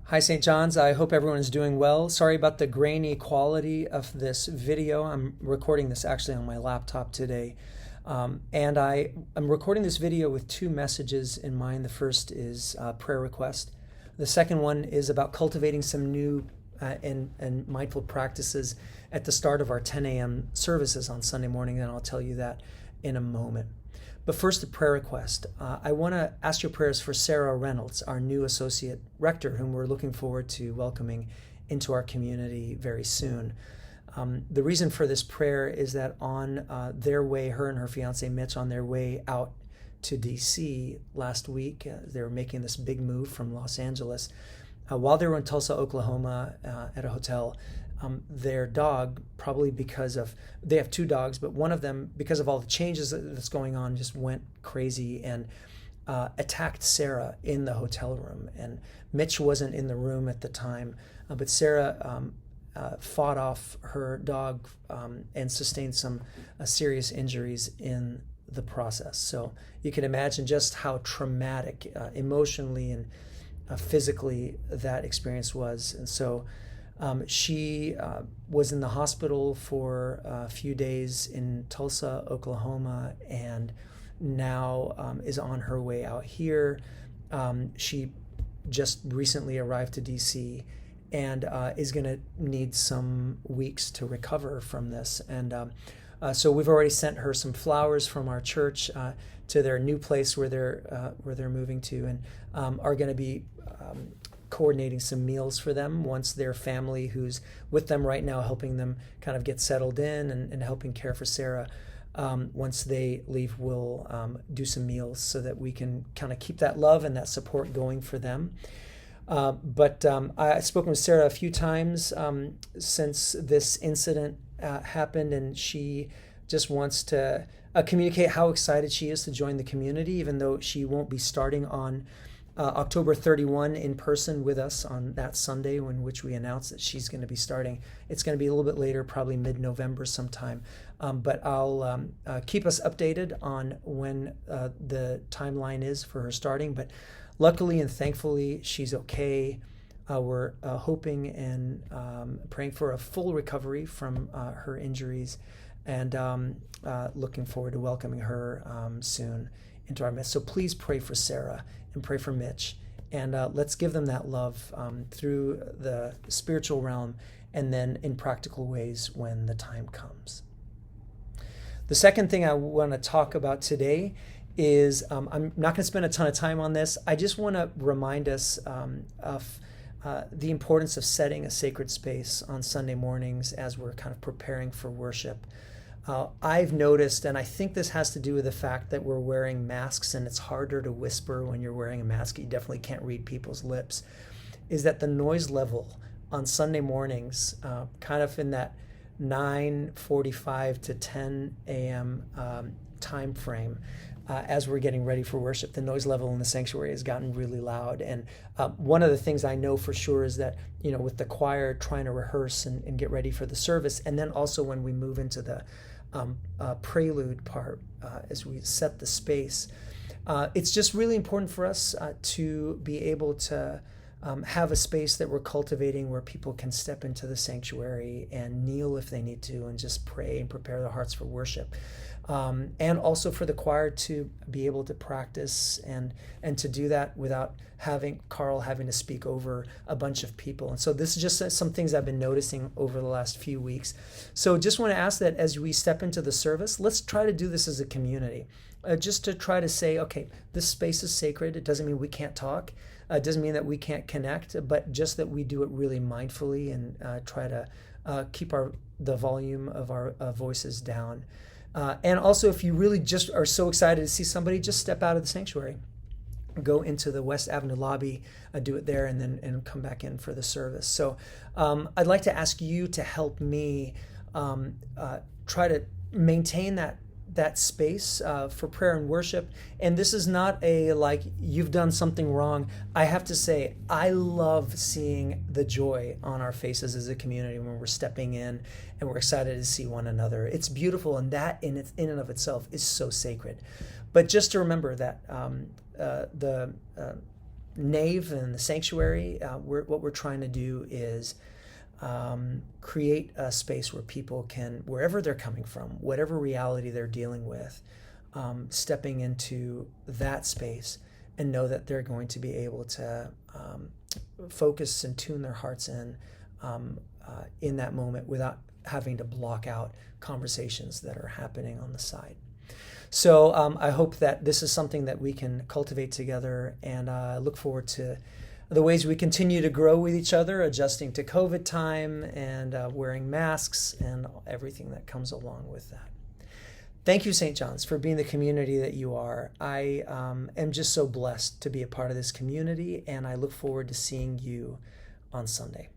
Hi, St. John's. I hope everyone is doing well. Sorry about the grainy quality of this video. I'm recording this actually on my laptop today. I'm recording this video with two messages in mind. The first is prayer request. The second one is about cultivating some new and mindful practices at the start of our 10 a.m. services on Sunday morning, and I'll tell you that in a moment. But first, a prayer request. I want to ask your prayers for Sarah Reynolds, our new associate rector, whom we're looking forward to welcoming into our community very soon. The reason for this prayer is that on their way, her and her fiance Mitch, on their way out to DC last week, they were making this big move from Los Angeles. While they were in Tulsa, Oklahoma, at a hotel, their dog, probably because of, they have two dogs, but one of them, because of all the changes that's going on, just went crazy and attacked Sarah in the hotel room. And Mitch wasn't in the room at the time, but Sarah fought off her dog and sustained some serious injuries in the process. So you can imagine just how traumatic emotionally and physically that experience was. And so she was in the hospital for a few days in Tulsa, Oklahoma, and now is on her way out here. She just recently arrived to DC and is going to need some weeks to recover from this. And so we've already sent her some flowers from our church to their new place where they're moving to, and are going to be coordinating some meals for them once their family, who's with them right now, helping them kind of get settled in and helping care for Sarah. Once they leave, we'll do some meals so that we can kind of keep that love and that support going for them. But I've spoken with Sarah a few times since this incident happened, and she just wants to communicate how excited she is to join the community, even though she won't be starting on October 31 in person with us on that Sunday, in which we announced that she's going to be starting. It's going to be a little bit later, probably mid-November sometime. But I'll keep us updated on when the timeline is for her starting. But luckily and thankfully, she's okay. We're hoping and praying for a full recovery from her injuries, and looking forward to welcoming her soon into our midst. So please pray for Sarah and pray for Mitch, and let's give them that love through the spiritual realm and then in practical ways when the time comes. The second thing I want to talk about today is, I'm not going to spend a ton of time on this. I just want to remind us of the importance of setting a sacred space on Sunday mornings as we're kind of preparing for worship. I've noticed, and I think this has to do with the fact that we're wearing masks and it's harder to whisper when you're wearing a mask. You definitely can't read people's lips. Is that the noise level on Sunday mornings, kind of in that 9:45 to 10 a.m. Time frame, as we're getting ready for worship, the noise level in the sanctuary has gotten really loud. And one of the things I know for sure is that, with the choir trying to rehearse and get ready for the service, and then also when we move into the prelude part, as we set the space, it's just really important for us to be able to have a space that we're cultivating where people can step into the sanctuary and kneel if they need to and just pray and prepare their hearts for worship. And also for the choir to be able to practice and to do that without Carl having to speak over a bunch of people. And so this is just some things I've been noticing over the last few weeks. So just want to ask that as we step into the service, let's try to do this as a community. Just to try to say, okay, this space is sacred. It doesn't mean we can't talk. It doesn't mean that we can't connect, but just that we do it really mindfully and try to keep the volume of our voices down. And also, if you really just are so excited to see somebody, just step out of the sanctuary. Go into the West Avenue lobby, do it there, and come back in for the service. So I'd like to ask you to help me try to maintain that space for prayer and worship. And this is not a like you've done something wrong. I have to say, I love seeing the joy on our faces as a community when we're stepping in and we're excited to see one another. It's beautiful, and that in and of itself is so sacred. But just to remember that nave and the sanctuary, what we're trying to do is create a space where people can, wherever they're coming from, whatever reality they're dealing with, stepping into that space and know that they're going to be able to focus and tune their hearts in that moment without having to block out conversations that are happening on the side. So I hope that this is something that we can cultivate together, and I look forward to the ways we continue to grow with each other, adjusting to COVID time and wearing masks and everything that comes along with that. Thank you, St. John's, for being the community that you are. I am just so blessed to be a part of this community, and I look forward to seeing you on Sunday.